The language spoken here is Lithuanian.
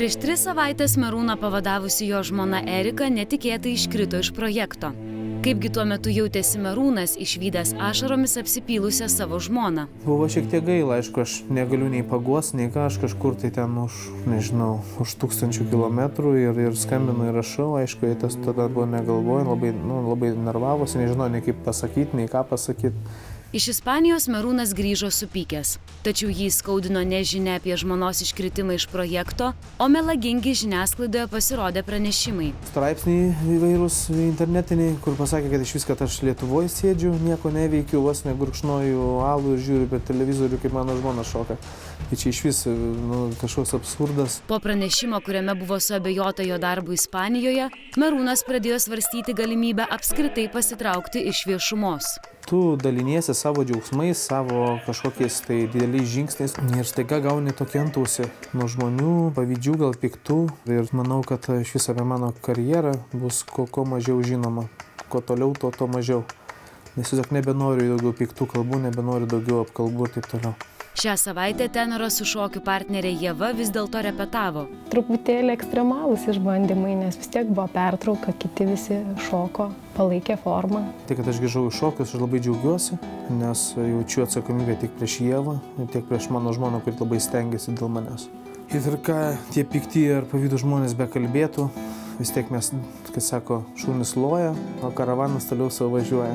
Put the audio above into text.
Prieš 3 savaitės Merūną pavadavusi jo žmona Erika netikėtai iškrito iš projekto. Kaipgi tuo metu jautėsi Merūnas, išvydęs ašaromis apsipylusią savo žmoną. Buvo šiek tiek gaila, aišku, aš negaliu nei paguos, nei ką, aš kažkur tai ten už 1000 kilometrų ir skambinu ir rašau, aišku, tas tada buvo negalvoju, labai nervavosi, nežinau, nei kaip pasakyti, nei ką pasakyti. Iš Ispanijos Merūnas grįžo supykęs, tačiau jį skaudino ne žinia apie žmonos iškritimą iš projekto, o melagingi žiniasklaidoje pasirodė pranešimai. Straipsniai įvairūs internetiniai, kur pasakė, kad iš vis, kad aš Lietuvoje sėdžiu, nieko neveikiu, vos negurkšnoju alų ir žiūriu per televizorių, kaip mano žmona šoka. Tai čia iš vis kažkoks absurdas. Po pranešimo, kuriame buvo suabejota jo darbu Ispanijoje, Merūnas pradėjo svarstyti galimybę apskritai pasitraukti iš viešumos. Tu daliniesi savo džiaugsmais, savo kažkokiais tai dideliais žingsniais ir staiga gauni tokį antausį nuo žmonių, pavydžių, gal piktų. Ir manau, kad iš viso apie mano karjerą bus kuo mažiau žinoma. Kuo toliau, tuo mažiau. Nes tiesiog nebenoriu daugiau piktų kalbų, nebenoriu daugiau apkalbų ir taip toliau. Šią savaitę tenoras su šokių partnerė Ieva vis dėlto repetavo. Truputėlį ekstremalūs išbandymai, nes vis tiek buvo pertrauka, kiti visi šoko, palaikė formą. Tai, kad aš grįžau į šokius, aš labai džiaugiuosi, nes jaučiu atsakomybę tiek prieš Ievą, tiek prieš mano žmoną, kuri labai stengiasi dėl manęs. Ir ką tie pikti ar pavydūs žmonės bekalbėtų, vis tiek mes, kaip sako, šunys loja, o karavanas toliau savo važiuoja.